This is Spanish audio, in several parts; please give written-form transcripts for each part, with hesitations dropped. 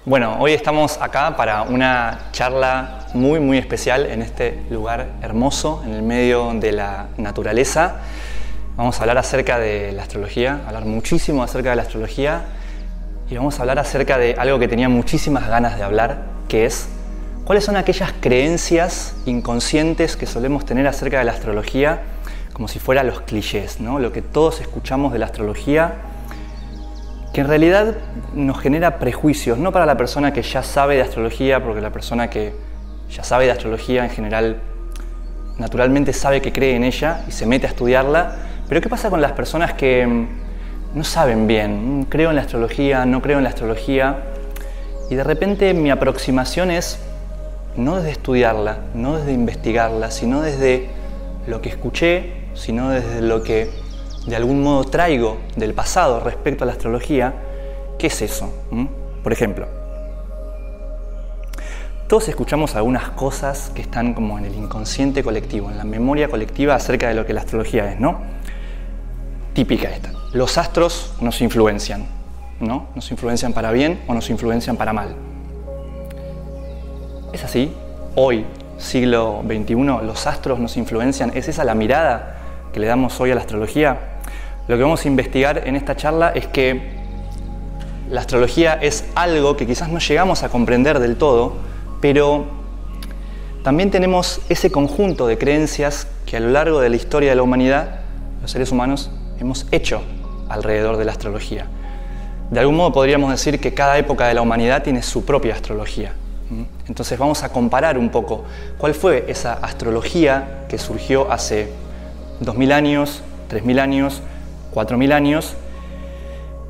Bueno, hoy estamos acá para una charla muy especial en este lugar hermoso, en el medio de la naturaleza. Vamos a hablar acerca de la astrología, hablar muchísimo acerca de la astrología y vamos a hablar acerca de algo que tenía muchísimas ganas de hablar, que es cuáles son aquellas creencias inconscientes que solemos tener acerca de la astrología, como si fueran los clichés, ¿no? Lo que todos escuchamos de la astrología, que en realidad nos genera prejuicios, no para la persona que ya sabe de astrología, porque la persona que ya sabe de astrología en general naturalmente sabe que cree en ella y se mete a estudiarla, pero ¿qué pasa con las personas que no saben bien? Creo en la astrología, no creo en la astrología, y de repente mi aproximación es no desde estudiarla, no desde investigarla, sino desde lo que escuché, sino desde lo que de algún modo traigo del pasado respecto a la astrología. ¿Qué es eso? Por ejemplo, todos escuchamos algunas cosas que están como en el inconsciente colectivo, en la memoria colectiva acerca de lo que la astrología es, ¿no? Típica esta. Los astros nos influencian, ¿no? Nos influencian para bien o nos influencian para mal. ¿Es así? Hoy, siglo XXI, los astros nos influencian. ¿Es esa la mirada que le damos hoy a la astrología? Lo que vamos a investigar en esta charla es que la astrología es algo que quizás no llegamos a comprender del todo, pero también tenemos ese conjunto de creencias que a lo largo de la historia de la humanidad, los seres humanos, hemos hecho alrededor de la astrología. De algún modo podríamos decir que cada época de la humanidad tiene su propia astrología. Entonces vamos a comparar un poco cuál fue esa astrología que surgió hace 2000 años, 3000 años, 4000 años,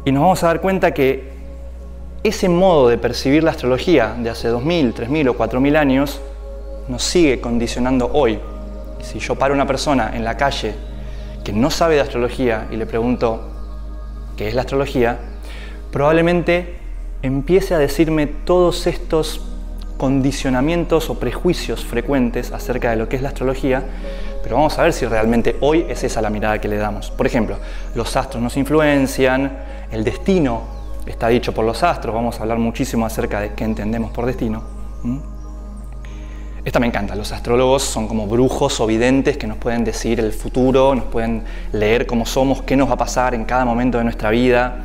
y nos vamos a dar cuenta que ese modo de percibir la astrología de hace 2000, 3000 o 4000 años nos sigue condicionando hoy. Y si yo paro a una persona en la calle que no sabe de astrología y le pregunto qué es la astrología, probablemente empiece a decirme todos estos condicionamientos o prejuicios frecuentes acerca de lo que es la astrología, pero vamos a ver si realmente hoy es esa la mirada que le damos. Por ejemplo, los astros nos influencian, el destino está dicho por los astros, vamos a hablar muchísimo acerca de qué entendemos por destino. Esta me encanta, los astrólogos son como brujos o videntes que nos pueden decir el futuro, nos pueden leer cómo somos, qué nos va a pasar en cada momento de nuestra vida.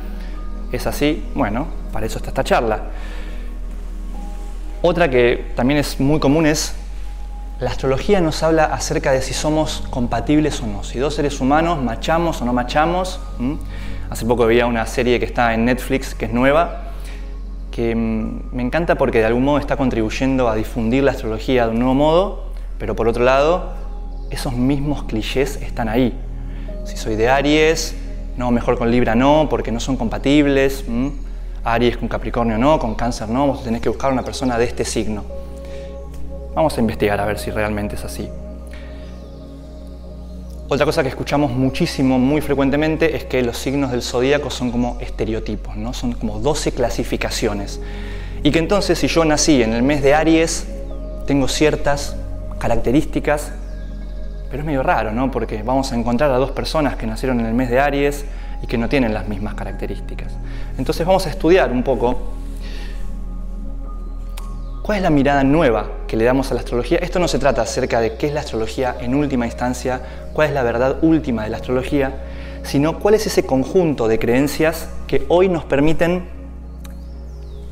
¿Es así? Bueno, para eso está esta charla. Otra que también es muy común es la astrología nos habla acerca de si somos compatibles o no, si dos seres humanos machamos o no machamos. Hace poco veía una serie que está en Netflix, que es nueva, que me encanta porque de algún modo está contribuyendo a difundir la astrología de un nuevo modo, pero por otro lado, esos mismos clichés están ahí. Si soy de Aries, no, mejor con Libra no, porque no son compatibles. Aries con Capricornio no, con Cáncer no, vos tenés que buscar una persona de este signo. Vamos a investigar a ver si realmente es así. Otra cosa que escuchamos muchísimo, muy frecuentemente, es que los signos del zodíaco son como estereotipos, ¿no? Son como 12 clasificaciones. Y que entonces si yo nací en el mes de Aries, tengo ciertas características, pero es medio raro, ¿no? Porque vamos a encontrar a dos personas que nacieron en el mes de Aries y que no tienen las mismas características. Entonces vamos a estudiar un poco cuál es la mirada nueva que le damos a la astrología. Esto no se trata acerca de qué es la astrología en última instancia, cuál es la verdad última de la astrología, sino cuál es ese conjunto de creencias que hoy nos permiten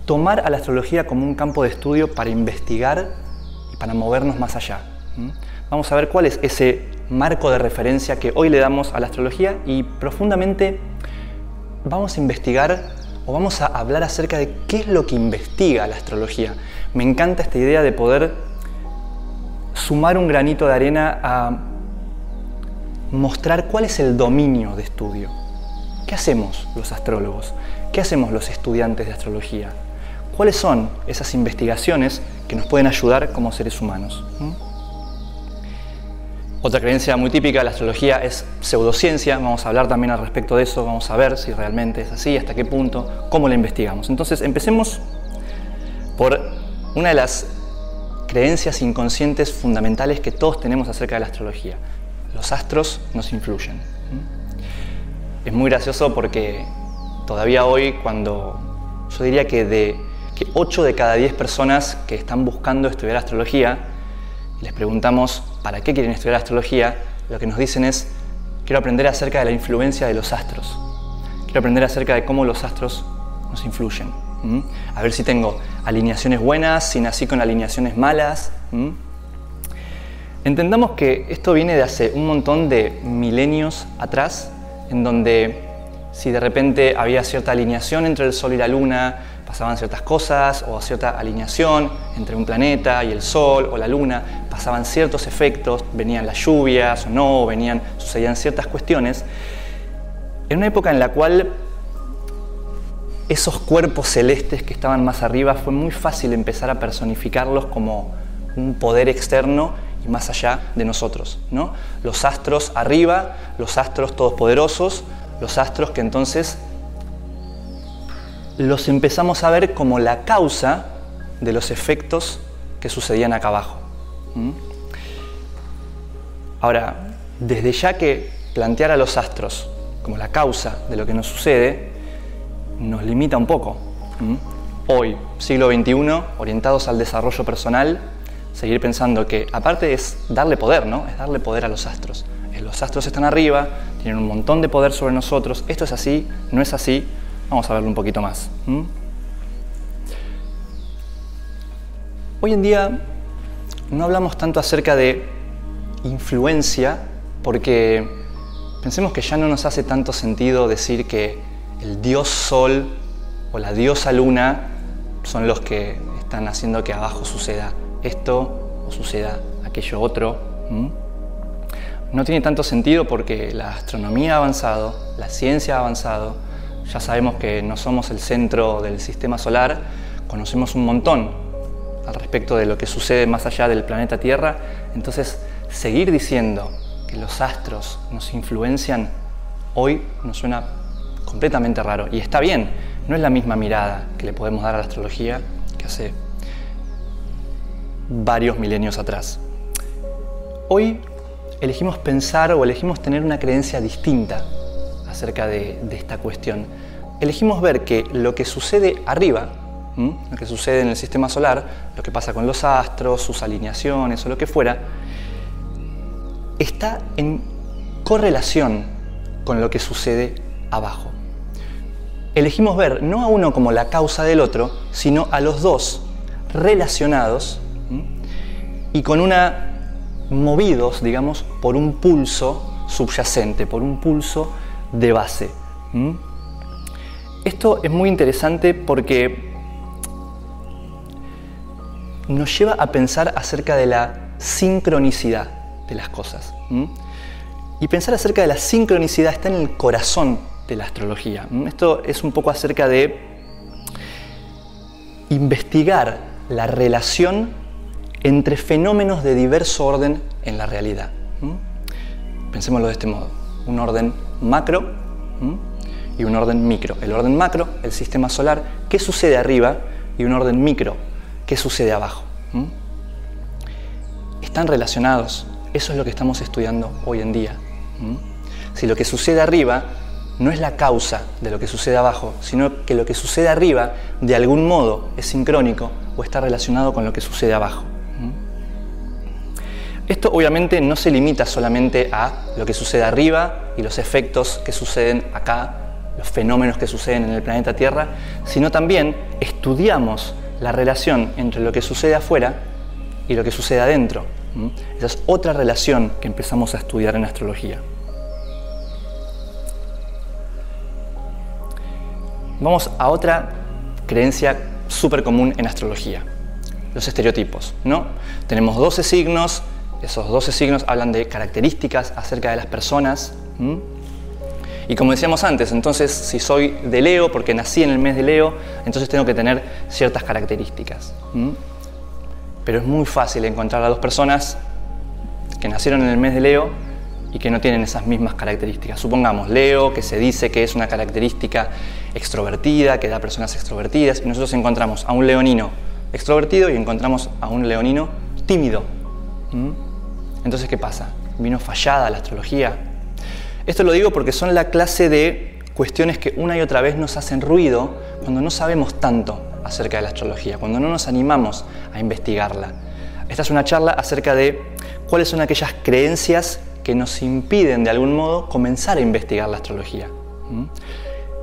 tomar a la astrología como un campo de estudio para investigar y para movernos más allá. Vamos a ver cuál es ese marco de referencia que hoy le damos a la astrología y profundamente vamos a investigar o vamos a hablar acerca de qué es lo que investiga la astrología. Me encanta esta idea de poder sumar un granito de arena a mostrar cuál es el dominio de estudio. ¿Qué hacemos los astrólogos? ¿Qué hacemos los estudiantes de astrología? ¿Cuáles son esas investigaciones que nos pueden ayudar como seres humanos? Otra creencia muy típica de la astrología es pseudociencia. Vamos a hablar también al respecto de eso, vamos a ver si realmente es así, hasta qué punto, cómo la investigamos. Entonces, empecemos por una de las creencias inconscientes fundamentales que todos tenemos acerca de la astrología. Los astros nos influyen. Es muy gracioso porque todavía hoy, cuando yo diría que que 8 de cada 10 personas que están buscando estudiar astrología, y les preguntamos para qué quieren estudiar astrología, lo que nos dicen es: quiero aprender acerca de la influencia de los astros. Quiero aprender acerca de cómo los astros nos influyen. A ver si tengo alineaciones buenas, si nací con alineaciones malas. Entendamos que esto viene de hace un montón de milenios atrás, en donde si de repente había cierta alineación entre el Sol y la Luna, pasaban ciertas cosas, o cierta alineación entre un planeta y el Sol o la Luna, pasaban ciertos efectos, venían las lluvias o no, sucedían ciertas cuestiones, en una época en la cual esos cuerpos celestes que estaban más arriba fue muy fácil empezar a personificarlos como un poder externo y más allá de nosotros, ¿no? Los astros arriba, los astros todopoderosos, los astros que entonces los empezamos a ver como la causa de los efectos que sucedían acá abajo. Ahora, desde ya que plantear a los astros como la causa de lo que nos sucede, nos limita un poco. Hoy, siglo XXI, orientados al desarrollo personal, seguir pensando que, aparte es darle poder, ¿no? Es darle poder a los astros. Los astros están arriba, tienen un montón de poder sobre nosotros. Esto es así, no es así. Vamos a verlo un poquito más. Hoy en día no hablamos tanto acerca de influencia porque pensemos que ya no nos hace tanto sentido decir que el dios Sol o la diosa Luna son los que están haciendo que abajo suceda esto o suceda aquello otro. No tiene tanto sentido porque la astronomía ha avanzado, la ciencia ha avanzado, ya sabemos que no somos el centro del sistema solar, conocemos un montón al respecto de lo que sucede más allá del planeta Tierra, entonces seguir diciendo que los astros nos influencian hoy nos suena completamente raro. Y está bien, no es la misma mirada que le podemos dar a la astrología que hace varios milenios atrás. Hoy elegimos pensar o elegimos tener una creencia distinta acerca de esta cuestión. Elegimos ver que lo que sucede arriba, lo que sucede en el sistema solar, lo que pasa con los astros, sus alineaciones o lo que fuera, está en correlación con lo que sucede abajo. Elegimos ver no a uno como la causa del otro, sino a los dos relacionados y con movidos, digamos, por un pulso subyacente, por un pulso de base. Esto es muy interesante porque nos lleva a pensar acerca de la sincronicidad de las cosas. Y pensar acerca de la sincronicidad está en el corazón de la astrología. Esto es un poco acerca de investigar la relación entre fenómenos de diverso orden en la realidad. Pensémoslo de este modo: un orden macro y un orden micro. El orden macro, el sistema solar, ¿qué sucede arriba? Y un orden micro, ¿qué sucede abajo? Están relacionados. Eso es lo que estamos estudiando hoy en día. Si lo que sucede arriba no es la causa de lo que sucede abajo, sino que lo que sucede arriba de algún modo es sincrónico o está relacionado con lo que sucede abajo. Esto obviamente no se limita solamente a lo que sucede arriba y los efectos que suceden acá, los fenómenos que suceden en el planeta Tierra, sino también estudiamos la relación entre lo que sucede afuera y lo que sucede adentro. Esa es otra relación que empezamos a estudiar en astrología. Vamos a otra creencia súper común en astrología: los estereotipos, ¿no? Tenemos 12 signos, esos 12 signos hablan de características acerca de las personas. Y como decíamos antes, entonces si soy de Leo porque nací en el mes de Leo, entonces tengo que tener ciertas características. Pero es muy fácil encontrar a dos personas que nacieron en el mes de Leo y que no tienen esas mismas características. Supongamos Leo, que se dice que es una característica extrovertida, que da personas extrovertidas, y nosotros encontramos a un leonino extrovertido y encontramos a un leonino tímido. Entonces, ¿qué pasa? ¿Vino fallada la astrología? Esto lo digo porque son la clase de cuestiones que una y otra vez nos hacen ruido cuando no sabemos tanto acerca de la astrología, cuando no nos animamos a investigarla. Esta es una charla acerca de cuáles son aquellas creencias que nos impiden de algún modo comenzar a investigar la astrología,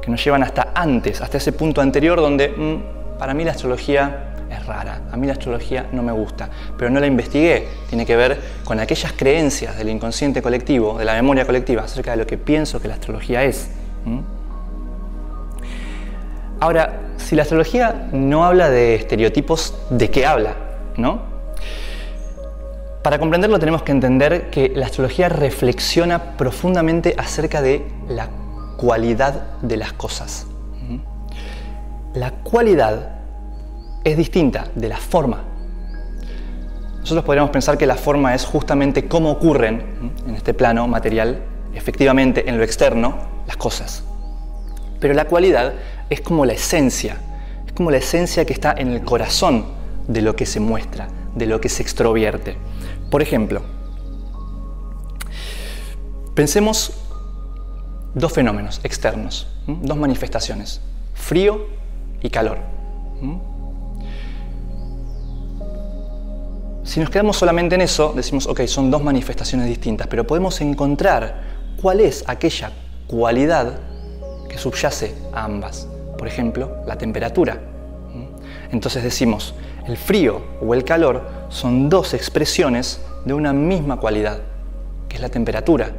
que nos llevan hasta antes, hasta ese punto anterior donde para mí la astrología es rara, a mí la astrología no me gusta, pero no la investigué. Tiene que ver con aquellas creencias del inconsciente colectivo, de la memoria colectiva, acerca de lo que pienso que la astrología es. Ahora, si la astrología no habla de estereotipos, ¿de qué habla? ¿No? Para comprenderlo tenemos que entender que la astrología reflexiona profundamente acerca de la cualidad de las cosas. La cualidad es distinta de la forma. Nosotros podríamos pensar que la forma es justamente cómo ocurren en este plano material, efectivamente en lo externo, las cosas. Pero la cualidad es como la esencia que está en el corazón de lo que se muestra, de lo que se extrovierte. Por ejemplo, pensemos dos fenómenos externos, dos manifestaciones, frío y calor. Si nos quedamos solamente en eso, decimos, ok, son dos manifestaciones distintas, pero podemos encontrar cuál es aquella cualidad que subyace a ambas. Por ejemplo, la temperatura. Entonces decimos, el frío o el calor son dos expresiones de una misma cualidad, que es la temperatura.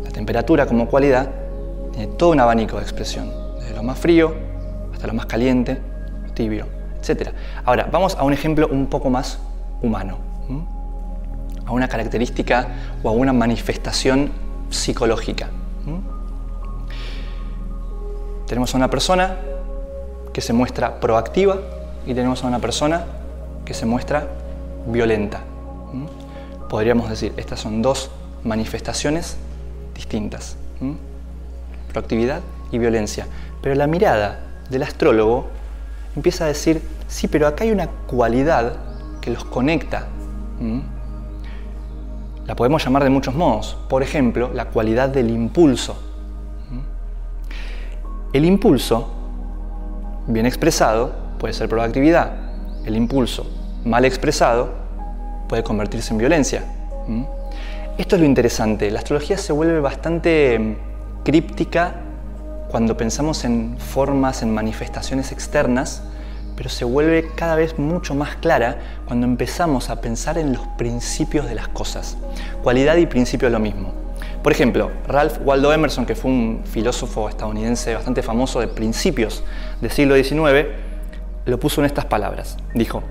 La temperatura como cualidad tiene todo un abanico de expresión, desde lo más frío hasta lo más caliente, lo tibio, etc. Ahora, vamos a un ejemplo un poco más humano, a una característica o a una manifestación psicológica. Tenemos a una persona que se muestra proactiva y tenemos a una persona que se muestra violenta. Podríamos decir, estas son dos manifestaciones distintas, proactividad y violencia. Pero la mirada del astrólogo empieza a decir, sí, pero acá hay una cualidad que los conecta. La podemos llamar de muchos modos. Por ejemplo, la cualidad del impulso. El impulso, bien expresado, puede ser proactividad. El impulso, mal expresado, puede convertirse en violencia. Esto es lo interesante. La astrología se vuelve bastante críptica cuando pensamos en formas, en manifestaciones externas, pero se vuelve cada vez mucho más clara cuando empezamos a pensar en los principios de las cosas. Cualidad y principio es lo mismo. Por ejemplo, Ralph Waldo Emerson, que fue un filósofo estadounidense bastante famoso de principios del siglo XIX, lo puso en estas palabras. Dijo,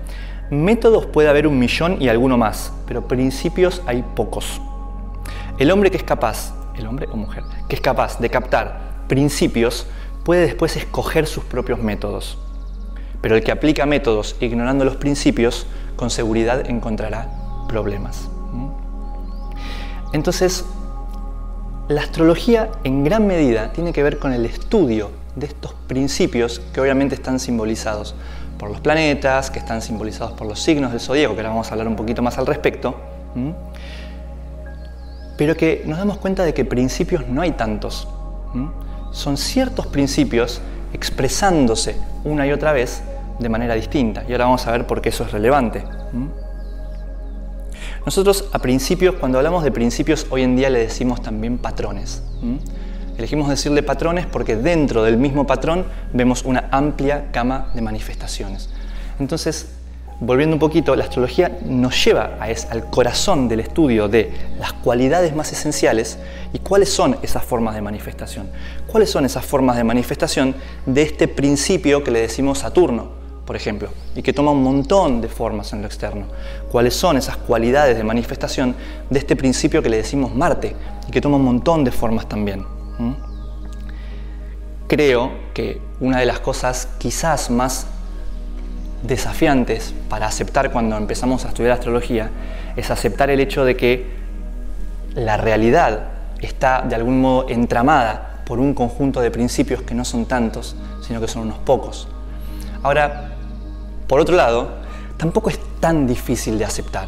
métodos puede haber 1.000.000 y alguno más, pero principios hay pocos. El hombre que es capaz, el hombre o mujer, que es capaz de captar principios, puede después escoger sus propios métodos. Pero el que aplica métodos ignorando los principios, con seguridad encontrará problemas. Entonces, la astrología en gran medida tiene que ver con el estudio de estos principios que obviamente están simbolizados por los planetas, que están simbolizados por los signos del zodíaco, que ahora vamos a hablar un poquito más al respecto, pero que nos damos cuenta de que principios no hay tantos. Son ciertos principios expresándose una y otra vez de manera distinta. Y ahora vamos a ver por qué eso es relevante. Nosotros a principios, cuando hablamos de principios, hoy en día le decimos también patrones. Elegimos decirle patrones porque dentro del mismo patrón vemos una amplia gama de manifestaciones. Entonces, volviendo un poquito, la astrología nos lleva al corazón del estudio de las cualidades más esenciales y cuáles son esas formas de manifestación. ¿Cuáles son esas formas de manifestación de este principio que le decimos Saturno, por ejemplo, y que toma un montón de formas en lo externo? ¿Cuáles son esas cualidades de manifestación de este principio que le decimos Marte y que toma un montón de formas también? Creo que una de las cosas quizás más desafiantes para aceptar cuando empezamos a estudiar astrología es aceptar el hecho de que la realidad está de algún modo entramada por un conjunto de principios que no son tantos, sino que son unos pocos. Ahora, por otro lado, tampoco es tan difícil de aceptar.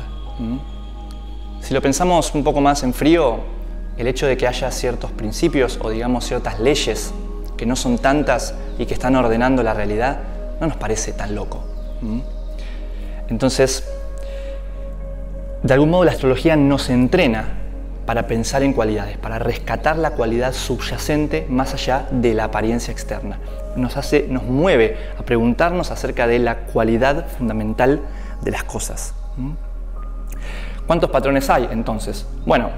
Si lo pensamos un poco más en frío, el hecho de que haya ciertos principios o digamos ciertas leyes que no son tantas y que están ordenando la realidad, no nos parece tan loco. Entonces, de algún modo la astrología nos entrena para pensar en cualidades, para rescatar la cualidad subyacente más allá de la apariencia externa. Nos mueve a preguntarnos acerca de la cualidad fundamental de las cosas. ¿Cuántos patrones hay entonces? Bueno,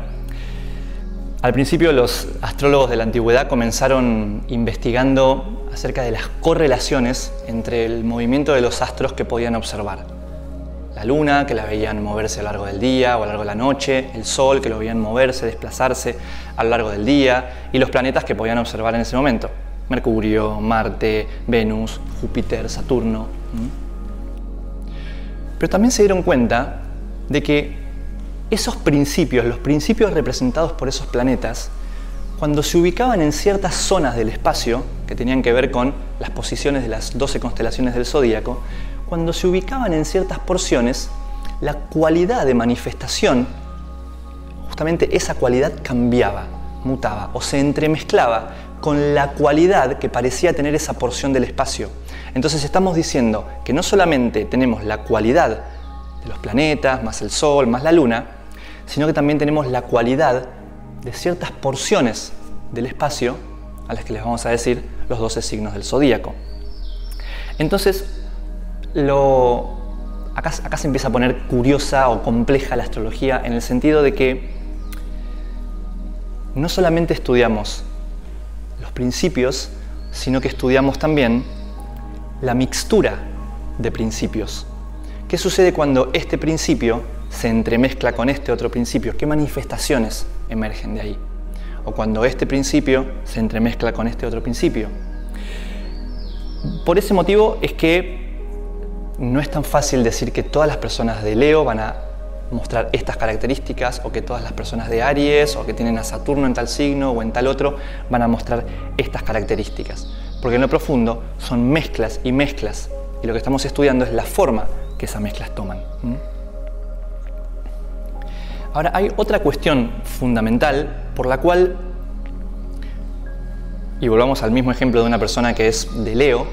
al principio los astrólogos de la antigüedad comenzaron investigando acerca de las correlaciones entre el movimiento de los astros que podían observar. La luna, que la veían moverse a lo largo del día o a lo largo de la noche, el sol, que lo veían moverse, desplazarse a lo largo del día, y los planetas que podían observar en ese momento. Mercurio, Marte, Venus, Júpiter, Saturno. Pero también se dieron cuenta de que esos principios, los principios representados por esos planetas, cuando se ubicaban en ciertas zonas del espacio, que tenían que ver con las posiciones de las 12 constelaciones del zodíaco, cuando se ubicaban en ciertas porciones, la cualidad de manifestación, justamente esa cualidad cambiaba, mutaba o se entremezclaba con la cualidad que parecía tener esa porción del espacio. Entonces estamos diciendo que no solamente tenemos la cualidad de los planetas, más el Sol, más la Luna, sino que también tenemos la cualidad de ciertas porciones del espacio a las que les vamos a decir los 12 signos del zodíaco. Entonces, acá se empieza a poner curiosa o compleja la astrología en el sentido de que no solamente estudiamos los principios, sino que estudiamos también la mixtura de principios. ¿Qué sucede cuando este principio se entremezcla con este otro principio? ¿Qué manifestaciones emergen de ahí? O cuando este principio se entremezcla con este otro principio. Por ese motivo es que no es tan fácil decir que todas las personas de Leo van a mostrar estas características, o que todas las personas de Aries, o que tienen a Saturno en tal signo o en tal otro, van a mostrar estas características. Porque en lo profundo son mezclas y mezclas, y lo que estamos estudiando es la forma que esas mezclas toman. Ahora, hay otra cuestión fundamental por la cual, y volvamos al mismo ejemplo de una persona que es de Leo,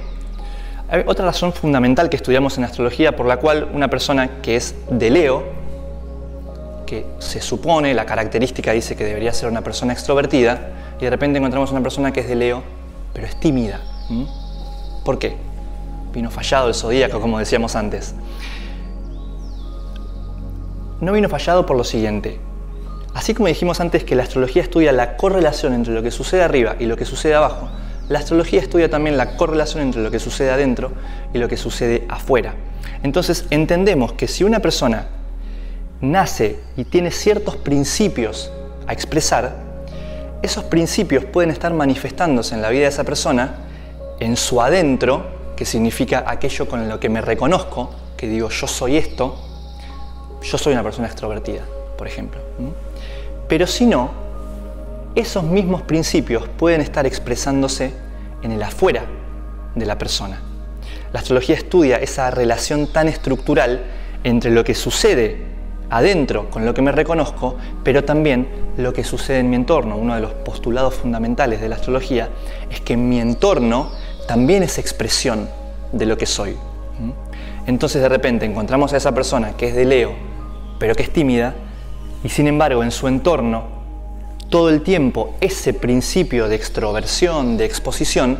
hay otra razón fundamental que estudiamos en astrología por la cual una persona que es de Leo, que se supone, la característica dice que debería ser una persona extrovertida, y de repente encontramos una persona que es de Leo, pero es tímida. ¿Por qué? Vino fallado el zodíaco, como decíamos antes. No vino fallado por lo siguiente. Así como dijimos antes que la astrología estudia la correlación entre lo que sucede arriba y lo que sucede abajo, la astrología estudia también la correlación entre lo que sucede adentro y lo que sucede afuera. Entonces entendemos que si una persona nace y tiene ciertos principios a expresar, esos principios pueden estar manifestándose en la vida de esa persona, en su adentro, que significa aquello con lo que me reconozco, que digo yo soy esto, yo soy una persona extrovertida, por ejemplo. Pero si no, esos mismos principios pueden estar expresándose en el afuera de la persona. La astrología estudia esa relación tan estructural entre lo que sucede adentro con lo que me reconozco, pero también lo que sucede en mi entorno. Uno de los postulados fundamentales de la astrología es que mi entorno también es expresión de lo que soy. Entonces de repente encontramos a esa persona que es de Leo, pero que es tímida, y sin embargo en su entorno todo el tiempo ese principio de extroversión, de exposición,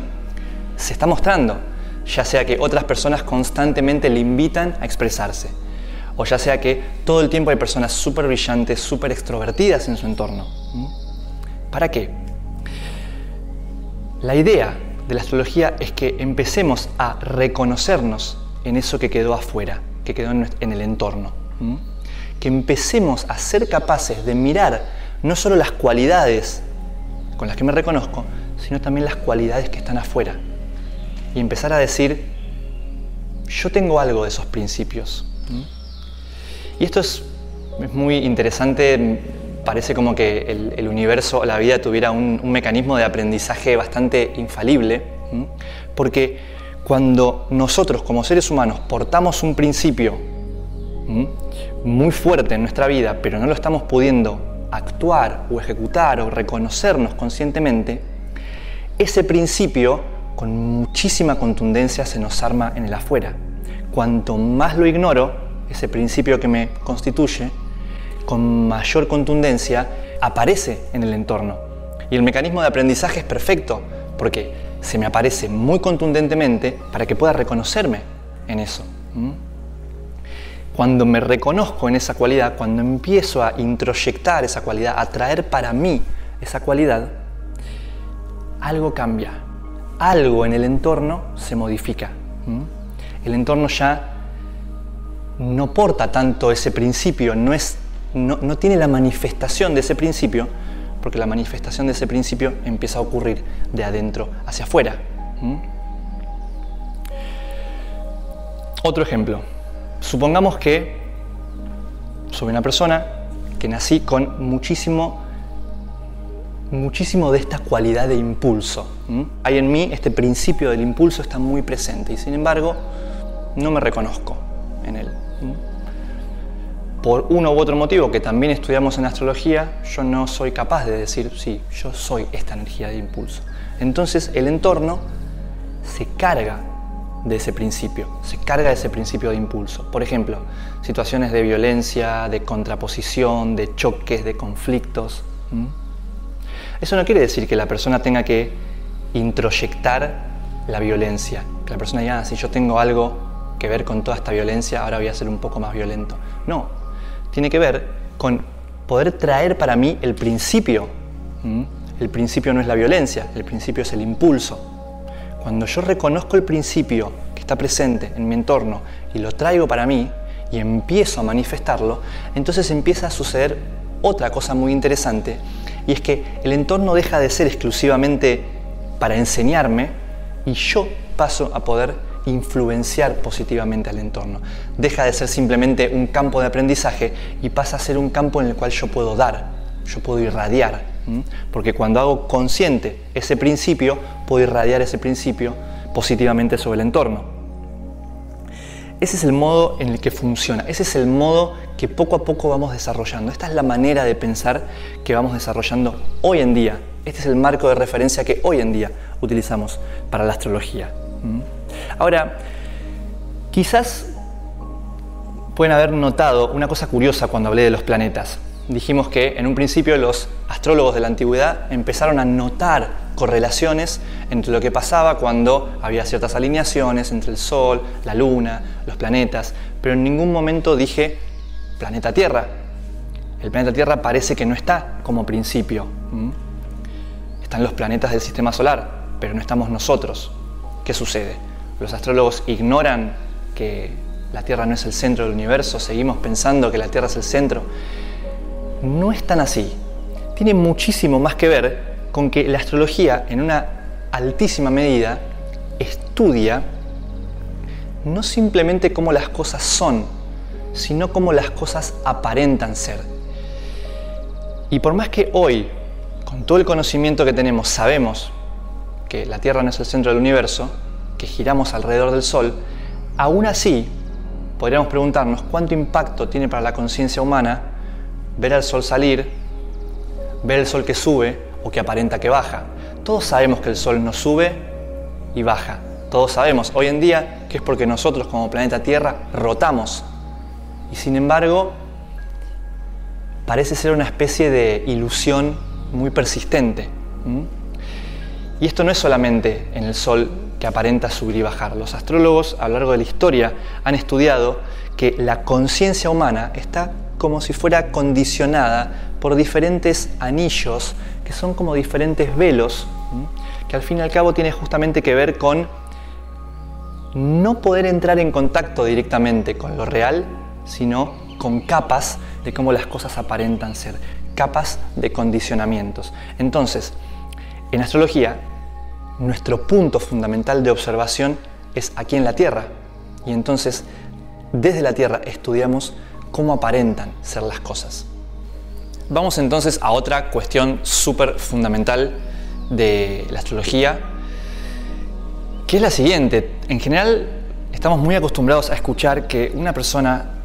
se está mostrando, ya sea que otras personas constantemente le invitan a expresarse, o ya sea que todo el tiempo hay personas súper brillantes, súper extrovertidas en su entorno. ¿Para qué? La idea de la astrología es que empecemos a reconocernos en eso que quedó afuera, que quedó en el entorno. Que empecemos a ser capaces de mirar no solo las cualidades con las que me reconozco, sino también las cualidades que están afuera. Y empezar a decir, yo tengo algo de esos principios. Y esto es muy interesante, parece como que el universo, la vida tuviera un mecanismo de aprendizaje bastante infalible, porque cuando nosotros como seres humanos portamos un principio muy fuerte en nuestra vida, pero no lo estamos pudiendo actuar o ejecutar o reconocernos conscientemente, ese principio con muchísima contundencia se nos arma en el afuera. Cuanto más lo ignoro, ese principio que me constituye, con mayor contundencia aparece en el entorno. Y el mecanismo de aprendizaje es perfecto, porque se me aparece muy contundentemente para que pueda reconocerme en eso. Cuando me reconozco en esa cualidad, cuando empiezo a introyectar esa cualidad, a traer para mí esa cualidad, algo cambia. Algo en el entorno se modifica. El entorno ya no porta tanto ese principio, no tiene la manifestación de ese principio, porque la manifestación de ese principio empieza a ocurrir de adentro hacia afuera. Otro ejemplo. Supongamos que soy una persona que nací con muchísimo de esta cualidad de impulso. Hay en mí este principio del impulso, está muy presente y sin embargo no me reconozco en él. Por uno u otro motivo que también estudiamos en astrología, yo no soy capaz de decir, sí, yo soy esta energía de impulso. Entonces el entorno se carga de ese principio, de impulso. Por ejemplo, situaciones de violencia, de contraposición, de choques, de conflictos. Eso no quiere decir que la persona tenga que introyectar la violencia, que la persona diga, si yo tengo algo que ver con toda esta violencia, ahora voy a ser un poco más violento. No, tiene que ver con poder traer para mí el principio. El principio no es la violencia, el principio es el impulso. Cuando yo reconozco el principio que está presente en mi entorno y lo traigo para mí y empiezo a manifestarlo, entonces empieza a suceder otra cosa muy interesante, y es que el entorno deja de ser exclusivamente para enseñarme y yo paso a poder influenciar positivamente al entorno. Deja de ser simplemente un campo de aprendizaje y pasa a ser un campo en el cual yo puedo dar, yo puedo irradiar. Porque cuando hago consciente ese principio, puedo irradiar ese principio positivamente sobre el entorno. Ese es el modo en el que funciona, ese es el modo que poco a poco vamos desarrollando. Esta es la manera de pensar que vamos desarrollando hoy en día. Este es el marco de referencia que hoy en día utilizamos para la astrología. Ahora, quizás pueden haber notado una cosa curiosa cuando hablé de los planetas. Dijimos que en un principio los astrólogos de la antigüedad empezaron a notar correlaciones entre lo que pasaba cuando había ciertas alineaciones entre el Sol, la Luna, los planetas, pero en ningún momento dije planeta Tierra. El planeta Tierra parece que no está como principio. Están los planetas del sistema solar, pero no estamos nosotros. ¿Qué sucede? Los astrólogos ignoran que la Tierra no es el centro del universo, seguimos pensando que la Tierra es el centro. No es tan así. Tiene muchísimo más que ver con que la astrología, en una altísima medida, estudia no simplemente cómo las cosas son, sino cómo las cosas aparentan ser. Y por más que hoy, con todo el conocimiento que tenemos, sabemos que la Tierra no es el centro del universo, que giramos alrededor del Sol, aún así podríamos preguntarnos cuánto impacto tiene para la conciencia humana ver al Sol salir, ver el Sol que sube o que aparenta que baja. Todos sabemos que el Sol no sube y baja. Todos sabemos hoy en día que es porque nosotros como planeta Tierra rotamos. Y sin embargo, parece ser una especie de ilusión muy persistente. Y esto no es solamente en el Sol que aparenta subir y bajar. Los astrólogos a lo largo de la historia han estudiado que la conciencia humana está como si fuera condicionada por diferentes anillos que son como diferentes velos, que al fin y al cabo tiene justamente que ver con no poder entrar en contacto directamente con lo real, sino con capas de cómo las cosas aparentan ser, capas de condicionamientos. Entonces, en astrología, nuestro punto fundamental de observación es aquí en la Tierra, y entonces desde la Tierra estudiamos cómo aparentan ser las cosas. Vamos entonces a otra cuestión súper fundamental de la astrología, que es la siguiente. En general estamos muy acostumbrados a escuchar que una persona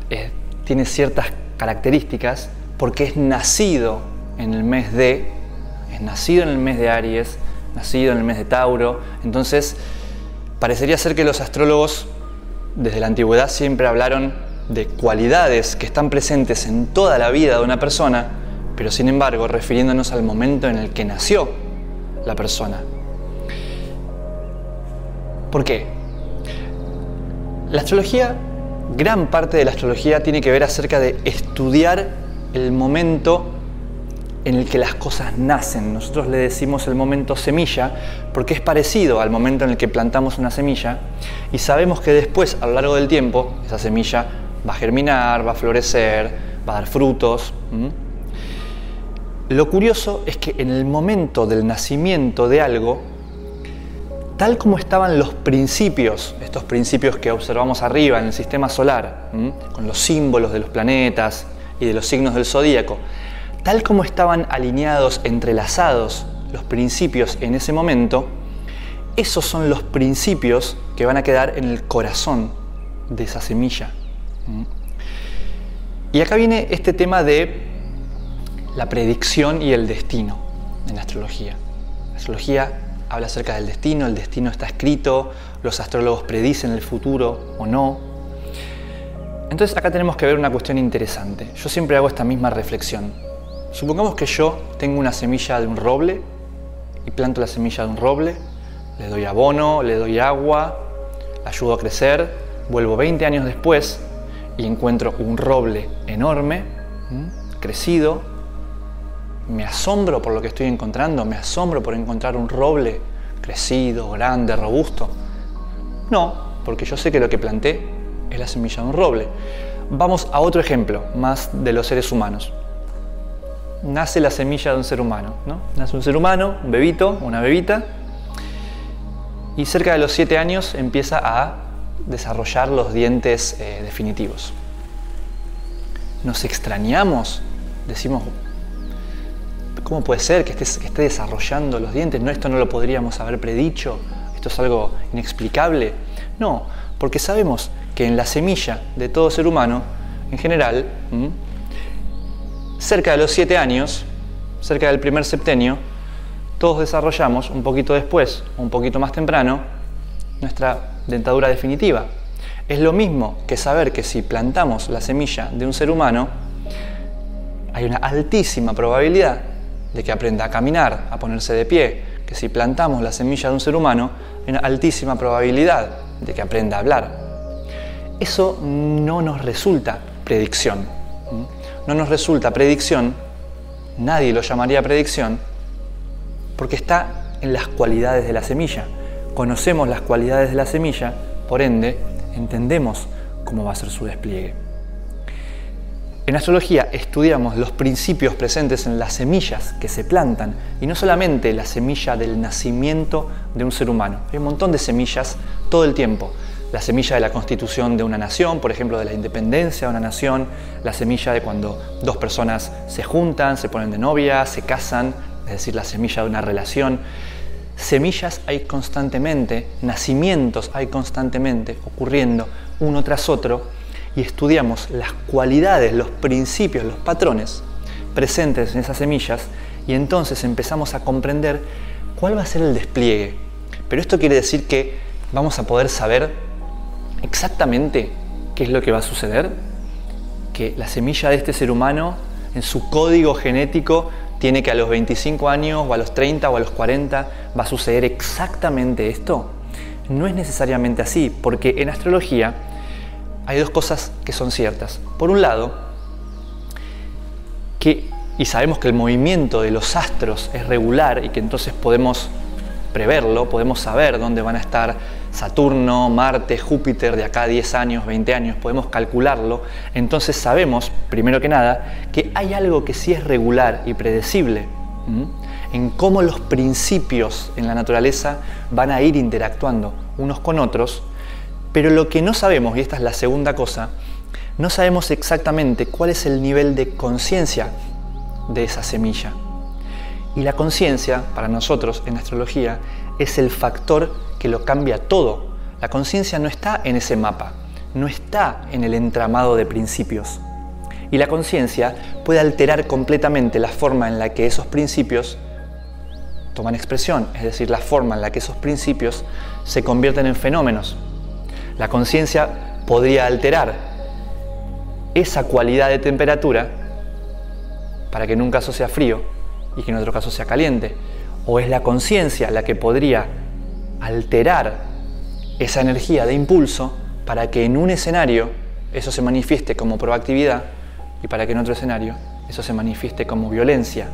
tiene ciertas características porque es nacido en el mes de Aries, nacido en el mes de Tauro. Entonces, parecería ser que los astrólogos desde la antigüedad siempre hablaron de cualidades que están presentes en toda la vida de una persona, pero sin embargo refiriéndonos al momento en el que nació la persona. ¿Por qué? La astrología, gran parte de la astrología tiene que ver acerca de estudiar el momento en el que las cosas nacen. Nosotros le decimos el momento semilla porque es parecido al momento en el que plantamos una semilla y sabemos que después, a lo largo del tiempo, esa semilla va a germinar, va a florecer, va a dar frutos. Lo curioso es que en el momento del nacimiento de algo, tal como estaban los principios, estos principios que observamos arriba en el sistema solar, con los símbolos de los planetas y de los signos del zodíaco, tal como estaban alineados, entrelazados los principios en ese momento, esos son los principios que van a quedar en el corazón de esa semilla. Y acá viene este tema de la predicción y el destino en la astrología. La astrología habla acerca del destino, el destino está escrito, los astrólogos predicen el futuro o no. Entonces acá tenemos que ver una cuestión interesante. Yo siempre hago esta misma reflexión. Supongamos que yo tengo una semilla de un roble y planto la semilla de un roble, le doy abono, le doy agua, la ayudo a crecer, vuelvo 20 años después y encuentro un roble enorme, crecido. Me asombro por lo que estoy encontrando, me asombro por encontrar un roble crecido, grande, robusto. No, porque yo sé que lo que planté es la semilla de un roble. Vamos a otro ejemplo, más de los seres humanos. Nace la semilla de un ser humano, ¿no? Nace un ser humano, un bebito, una bebita, y cerca de los 7 años empieza a desarrollar los dientes definitivos. Nos extrañamos, decimos, ¿cómo puede ser que esté desarrollando los dientes? No, esto no lo podríamos haber predicho, esto es algo inexplicable. No, porque sabemos que en la semilla de todo ser humano, en general, cerca de los 7 años, cerca del primer septenio, todos desarrollamos un poquito después, o un poquito más temprano, nuestra dentadura definitiva. Es lo mismo que saber que si plantamos la semilla de un ser humano, hay una altísima probabilidad de que aprenda a caminar, a ponerse de pie, que si plantamos la semilla de un ser humano, hay una altísima probabilidad de que aprenda a hablar. Eso no nos resulta predicción. No nos resulta predicción, nadie lo llamaría predicción, porque está en las cualidades de la semilla. Conocemos las cualidades de la semilla, por ende, entendemos cómo va a ser su despliegue. En astrología estudiamos los principios presentes en las semillas que se plantan, y no solamente la semilla del nacimiento de un ser humano. Hay un montón de semillas todo el tiempo. La semilla de la constitución de una nación, por ejemplo, de la independencia de una nación, la semilla de cuando dos personas se juntan, se ponen de novia, se casan, es decir, la semilla de una relación. Semillas hay constantemente, nacimientos hay constantemente ocurriendo uno tras otro, y estudiamos las cualidades, los principios, los patrones presentes en esas semillas, y entonces empezamos a comprender cuál va a ser el despliegue. Pero esto quiere decir que vamos a poder saber exactamente qué es lo que va a suceder, que la semilla de este ser humano en su código genético tiene que a los 25 años o a los 30 o a los 40 va a suceder exactamente esto. No es necesariamente así, porque en astrología hay dos cosas que son ciertas. Por un lado, y sabemos que el movimiento de los astros es regular y que entonces podemos preverlo, podemos saber dónde van a estar Saturno, Marte, Júpiter de acá a 10 años, 20 años, podemos calcularlo. Entonces sabemos, primero que nada, que hay algo que sí es regular y predecible en cómo los principios en la naturaleza van a ir interactuando unos con otros, pero lo que no sabemos, y esta es la segunda cosa, no sabemos exactamente cuál es el nivel de conciencia de esa semilla. Y la conciencia, para nosotros en astrología, es el factor que lo cambia todo. La conciencia no está en ese mapa, no está en el entramado de principios. Y la conciencia puede alterar completamente la forma en la que esos principios toman expresión, es decir, la forma en la que esos principios se convierten en fenómenos. La conciencia podría alterar esa cualidad de temperatura para que en un caso sea frío y que en otro caso sea caliente. O es la conciencia la que podría alterar esa energía de impulso para que en un escenario eso se manifieste como proactividad y para que en otro escenario eso se manifieste como violencia.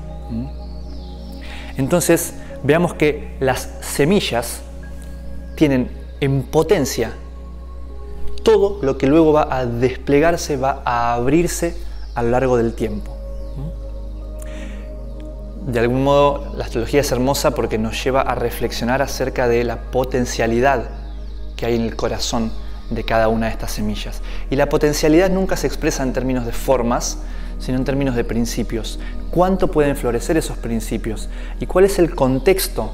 Entonces, veamos que las semillas tienen en potencia todo lo que luego va a desplegarse, va a abrirse a lo largo del tiempo. De algún modo, la astrología es hermosa porque nos lleva a reflexionar acerca de la potencialidad que hay en el corazón de cada una de estas semillas. Y la potencialidad nunca se expresa en términos de formas, sino en términos de principios. ¿Cuánto pueden florecer esos principios? ¿Y cuál es el contexto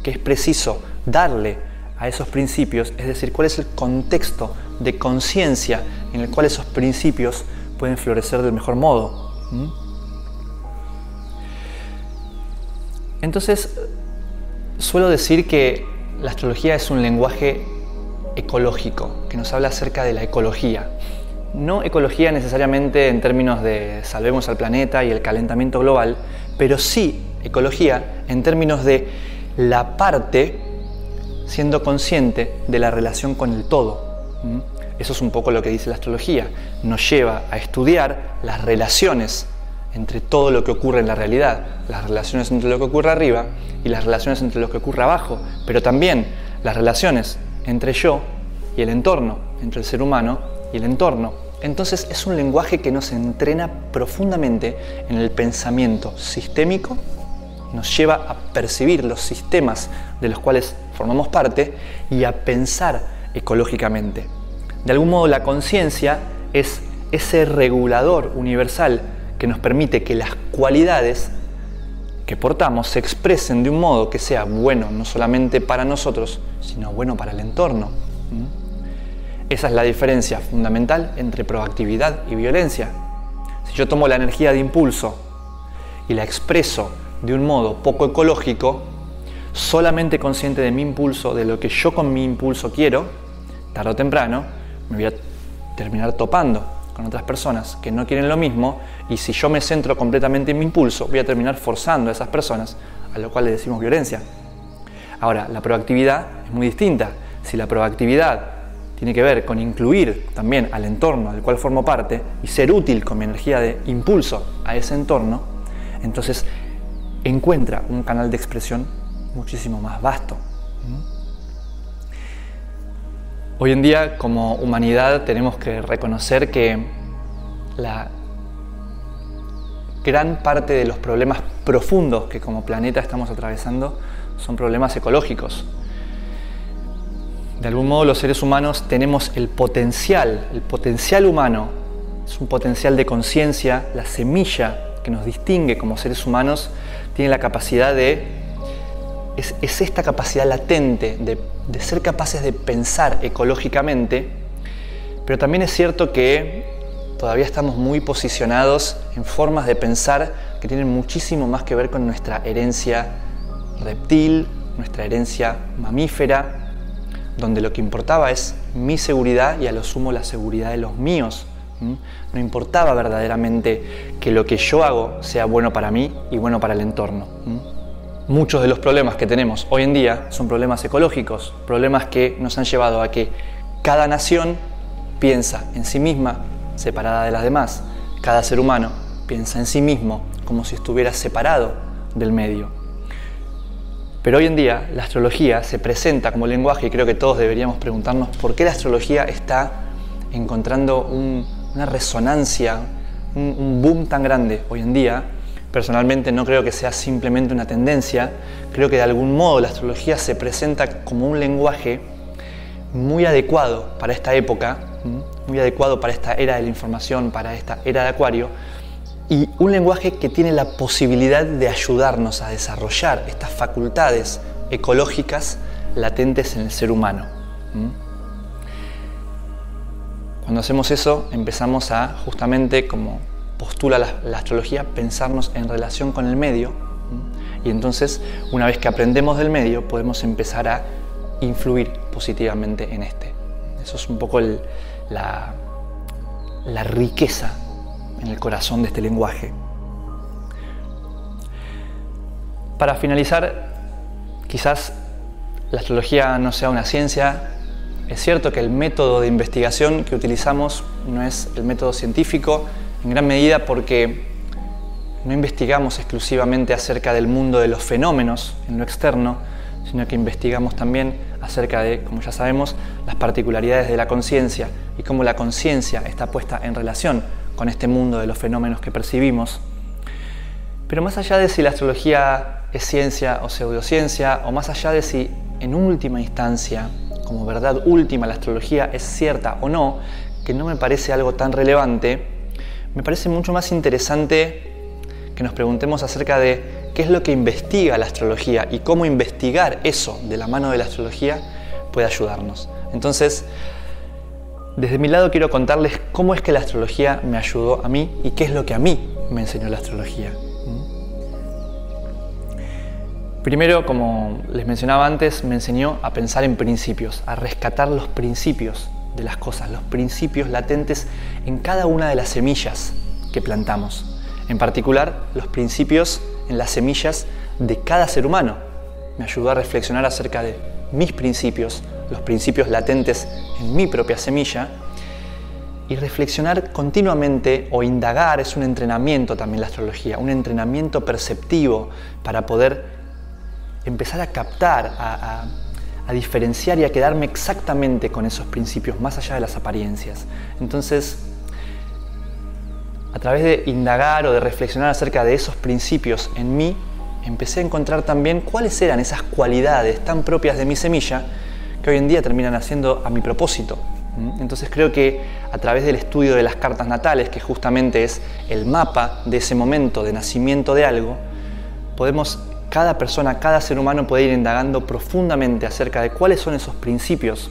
que es preciso darle a esos principios? Es decir, ¿cuál es el contexto de conciencia en el cual esos principios pueden florecer del mejor modo? Entonces, suelo decir que la astrología es un lenguaje ecológico, que nos habla acerca de la ecología. No ecología necesariamente en términos de salvemos al planeta y el calentamiento global, pero sí ecología en términos de la parte siendo consciente de la relación con el todo. Eso es un poco lo que dice la astrología. Nos lleva a estudiar las relaciones entre todo lo que ocurre en la realidad, las relaciones entre lo que ocurre arriba y las relaciones entre lo que ocurre abajo, pero también las relaciones entre yo y el entorno, entre el ser humano y el entorno. Entonces es un lenguaje que nos entrena profundamente en el pensamiento sistémico, nos lleva a percibir los sistemas de los cuales formamos parte y a pensar ecológicamente. De algún modo la conciencia es ese regulador universal que nos permite que las cualidades que portamos se expresen de un modo que sea bueno no solamente para nosotros, sino bueno para el entorno. Esa es la diferencia fundamental entre proactividad y violencia. Si yo tomo la energía de impulso y la expreso de un modo poco ecológico, solamente consciente de mi impulso, de lo que yo con mi impulso quiero, tarde o temprano me voy a terminar topando con otras personas que no quieren lo mismo, y si yo me centro completamente en mi impulso, voy a terminar forzando a esas personas, a lo cual le decimos violencia. Ahora, la proactividad es muy distinta. Si la proactividad tiene que ver con incluir también al entorno del cual formo parte y ser útil con mi energía de impulso a ese entorno, entonces encuentra un canal de expresión muchísimo más vasto. Hoy en día, como humanidad, tenemos que reconocer que la gran parte de los problemas profundos que como planeta estamos atravesando son problemas ecológicos. De algún modo los seres humanos tenemos el potencial humano, es un potencial de conciencia, la semilla que nos distingue como seres humanos tiene la capacidad es esta capacidad latente de ser capaces de pensar ecológicamente, pero también es cierto que todavía estamos muy posicionados en formas de pensar que tienen muchísimo más que ver con nuestra herencia reptil, nuestra herencia mamífera, donde lo que importaba es mi seguridad y a lo sumo la seguridad de los míos. No importaba verdaderamente que lo que yo hago sea bueno para mí y bueno para el entorno. Muchos de los problemas que tenemos hoy en día son problemas ecológicos, problemas que nos han llevado a que cada nación piensa en sí misma separada de las demás, cada ser humano piensa en sí mismo como si estuviera separado del medio. Pero hoy en día la astrología se presenta como lenguaje y creo que todos deberíamos preguntarnos por qué la astrología está encontrando una resonancia, un boom tan grande hoy en día. Personalmente no creo que sea simplemente una tendencia, creo que de algún modo la astrología se presenta como un lenguaje muy adecuado para esta época, muy adecuado para esta era de la información, para esta era de Acuario, y un lenguaje que tiene la posibilidad de ayudarnos a desarrollar estas facultades ecológicas latentes en el ser humano. Cuando hacemos eso, empezamos a, justamente como postula la astrología, pensarnos en relación con el medio Y entonces, una vez que aprendemos del medio, podemos empezar a influir positivamente en este. Eso es un poco la riqueza en el corazón de este lenguaje. Para finalizar, quizás la astrología no sea una ciencia. Es cierto que el método de investigación que utilizamos no es el método científico, en gran medida porque no investigamos exclusivamente acerca del mundo de los fenómenos en lo externo, sino que investigamos también acerca de, como ya sabemos, las particularidades de la conciencia y cómo la conciencia está puesta en relación con este mundo de los fenómenos que percibimos. Pero más allá de si la astrología es ciencia o pseudociencia, o más allá de si en última instancia, como verdad última, la astrología es cierta o no, que no me parece algo tan relevante, me parece mucho más interesante que nos preguntemos acerca de qué es lo que investiga la astrología y cómo investigar eso de la mano de la astrología puede ayudarnos. Entonces, desde mi lado quiero contarles cómo es que la astrología me ayudó a mí y qué es lo que a mí me enseñó la astrología. Primero, como les mencionaba antes, me enseñó a pensar en principios, a rescatar los principios de las cosas, los principios latentes en cada una de las semillas que plantamos. En particular, los principios en las semillas de cada ser humano. Me ayudó a reflexionar acerca de mis principios, los principios latentes en mi propia semilla, y reflexionar continuamente o indagar. Es un entrenamiento también la astrología, un entrenamiento perceptivo para poder empezar a captar, a diferenciar y a quedarme exactamente con esos principios más allá de las apariencias. Entonces, a través de indagar o de reflexionar acerca de esos principios en mí, empecé a encontrar también cuáles eran esas cualidades tan propias de mi semilla que hoy en día terminan haciendo a mi propósito. Entonces creo que a través del estudio de las cartas natales, que justamente es el mapa de ese momento de nacimiento de algo, cada persona, cada ser humano puede ir indagando profundamente acerca de cuáles son esos principios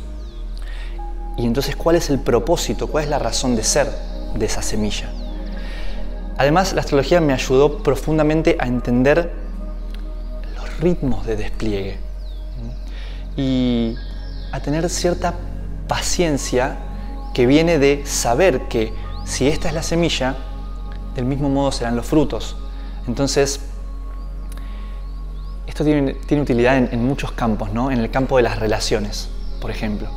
y entonces cuál es el propósito, cuál es la razón de ser de esa semilla. Además, la astrología me ayudó profundamente a entender los ritmos de despliegue y a tener cierta paciencia que viene de saber que si esta es la semilla, del mismo modo serán los frutos. Entonces, esto tiene utilidad en muchos campos, ¿no? En el campo de las relaciones, por ejemplo.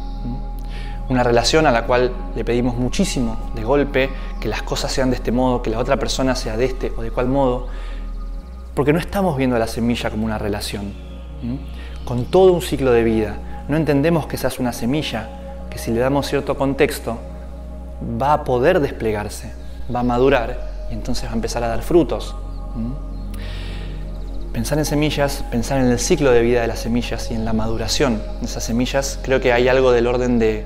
Una relación a la cual le pedimos muchísimo de golpe que las cosas sean de este modo, que la otra persona sea de este o de cual modo, porque no estamos viendo a la semilla como una relación, con todo un ciclo de vida. No entendemos que esa es una semilla, que si le damos cierto contexto, va a poder desplegarse, va a madurar y entonces va a empezar a dar frutos. Pensar en semillas, pensar en el ciclo de vida de las semillas y en la maduración de esas semillas, creo que hay algo del orden de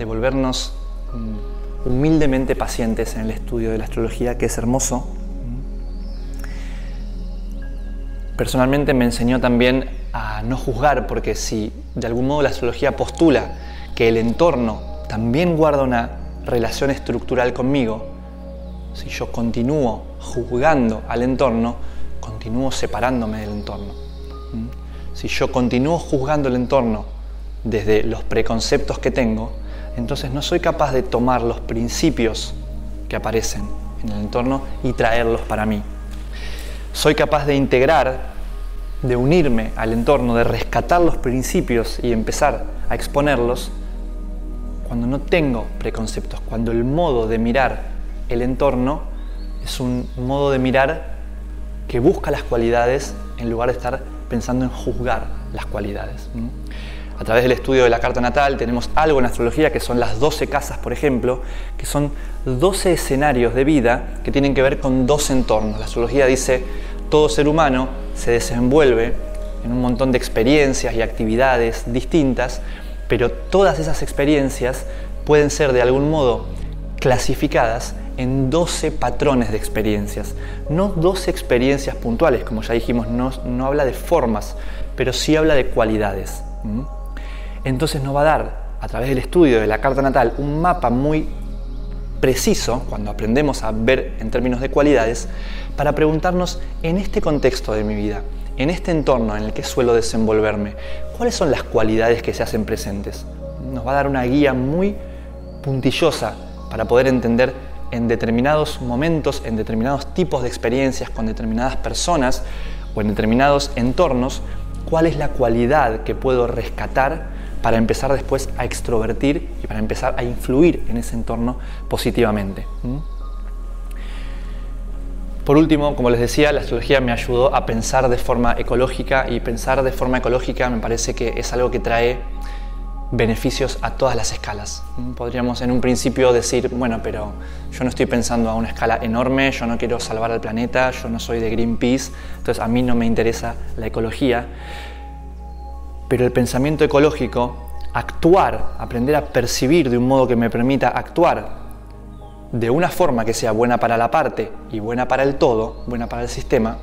volvernos humildemente pacientes en el estudio de la astrología, que es hermoso. Personalmente me enseñó también a no juzgar, porque si de algún modo la astrología postula que el entorno también guarda una relación estructural conmigo, si yo continúo juzgando al entorno, continúo separándome del entorno. Si yo continúo juzgando el entorno desde los preconceptos que tengo, entonces no soy capaz de tomar los principios que aparecen en el entorno y traerlos para mí. Soy capaz de integrar, de unirme al entorno, de rescatar los principios y empezar a exponerlos cuando no tengo preconceptos, cuando el modo de mirar el entorno es un modo de mirar que busca las cualidades en lugar de estar pensando en juzgar las cualidades. A través del estudio de la carta natal tenemos algo en astrología que son las 12 casas, por ejemplo, que son 12 escenarios de vida que tienen que ver con dos entornos. La astrología dice todo ser humano se desenvuelve en un montón de experiencias y actividades distintas, pero todas esas experiencias pueden ser de algún modo clasificadas en 12 patrones de experiencias. No 12 experiencias puntuales, como ya dijimos, no habla de formas, pero sí habla de cualidades. Entonces nos va a dar, a través del estudio de la carta natal, un mapa muy preciso, cuando aprendemos a ver en términos de cualidades, para preguntarnos, en este contexto de mi vida, en este entorno en el que suelo desenvolverme, ¿cuáles son las cualidades que se hacen presentes? Nos va a dar una guía muy puntillosa para poder entender en determinados momentos, en determinados tipos de experiencias, con determinadas personas o en determinados entornos, cuál es la cualidad que puedo rescatar para empezar después a extrovertir y para empezar a influir en ese entorno positivamente. Por último, como les decía, la astrología me ayudó a pensar de forma ecológica, y pensar de forma ecológica me parece que es algo que trae beneficios a todas las escalas. Podríamos en un principio decir, bueno, pero yo no estoy pensando a una escala enorme, yo no quiero salvar al planeta, yo no soy de Greenpeace, entonces a mí no me interesa la ecología. Pero el pensamiento ecológico, actuar, aprender a percibir de un modo que me permita actuar de una forma que sea buena para la parte y buena para el todo, buena para el sistema,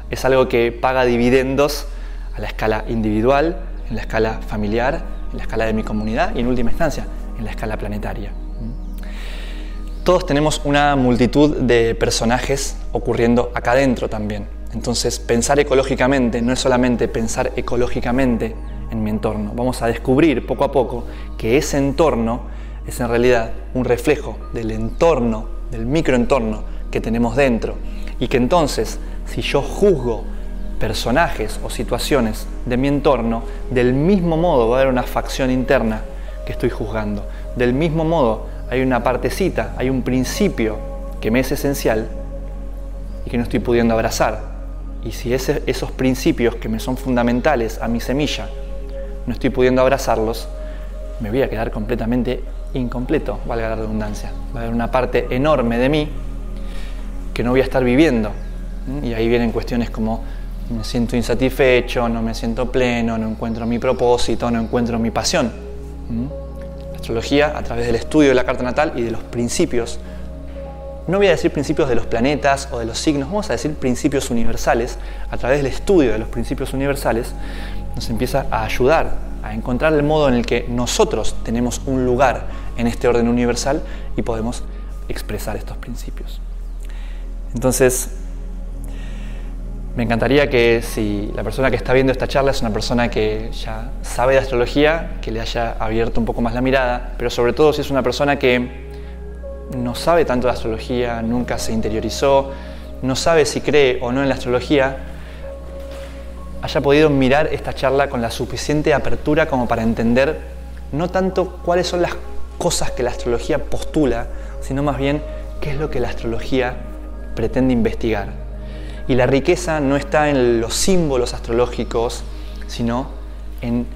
es algo que paga dividendos a la escala individual, en la escala familiar, en la escala de mi comunidad y en última instancia en la escala planetaria. Todos tenemos una multitud de personajes ocurriendo acá adentro también. Entonces, pensar ecológicamente no es solamente pensar ecológicamente en mi entorno. Vamos a descubrir poco a poco que ese entorno es en realidad un reflejo del entorno, del microentorno que tenemos dentro. Y que entonces, si yo juzgo personajes o situaciones de mi entorno, del mismo modo va a haber una facción interna que estoy juzgando. Del mismo modo hay una partecita, hay un principio que me es esencial y que no estoy pudiendo abrazar. Y si esos principios que me son fundamentales a mi semilla no estoy pudiendo abrazarlos, me voy a quedar completamente incompleto, valga la redundancia. Va a haber una parte enorme de mí que no voy a estar viviendo. Y ahí vienen cuestiones como me siento insatisfecho, no me siento pleno, no encuentro mi propósito, no encuentro mi pasión. La astrología, a través del estudio de la carta natal y de los principios, no voy a decir principios de los planetas o de los signos, vamos a decir principios universales. A través del estudio de los principios universales nos empieza a ayudar a encontrar el modo en el que nosotros tenemos un lugar en este orden universal y podemos expresar estos principios. Entonces, me encantaría que si la persona que está viendo esta charla es una persona que ya sabe de astrología, que le haya abierto un poco más la mirada, pero sobre todo si es una persona que no sabe tanto de astrología, nunca se interiorizó, no sabe si cree o no en la astrología, haya podido mirar esta charla con la suficiente apertura como para entender no tanto cuáles son las cosas que la astrología postula, sino más bien qué es lo que la astrología pretende investigar. Y la riqueza no está en los símbolos astrológicos, sino en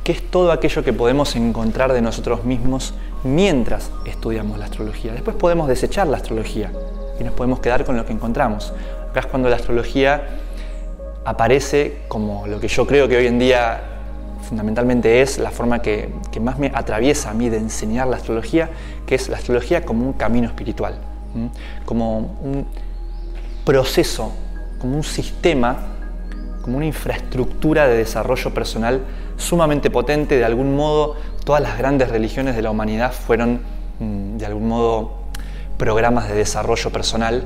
qué es todo aquello que podemos encontrar de nosotros mismos mientras estudiamos la astrología. Después podemos desechar la astrología y nos podemos quedar con lo que encontramos. Acá es cuando la astrología aparece como lo que yo creo que hoy en día fundamentalmente es la forma que más me atraviesa a mí de enseñar la astrología, que es la astrología como un camino espiritual, como un proceso, como un sistema, como una infraestructura de desarrollo personal sumamente potente. De algún modo, todas las grandes religiones de la humanidad fueron, de algún modo, programas de desarrollo personal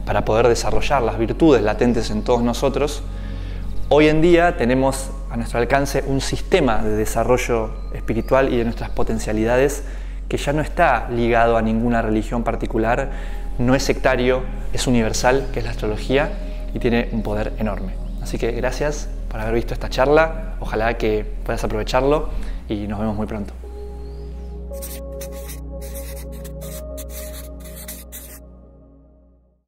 para poder desarrollar las virtudes latentes en todos nosotros. Hoy en día tenemos a nuestro alcance un sistema de desarrollo espiritual y de nuestras potencialidades que ya no está ligado a ninguna religión particular, no es sectario, es universal, que es la astrología, y tiene un poder enorme. Así que gracias por haber visto esta charla, ojalá que puedas aprovecharlo y nos vemos muy pronto.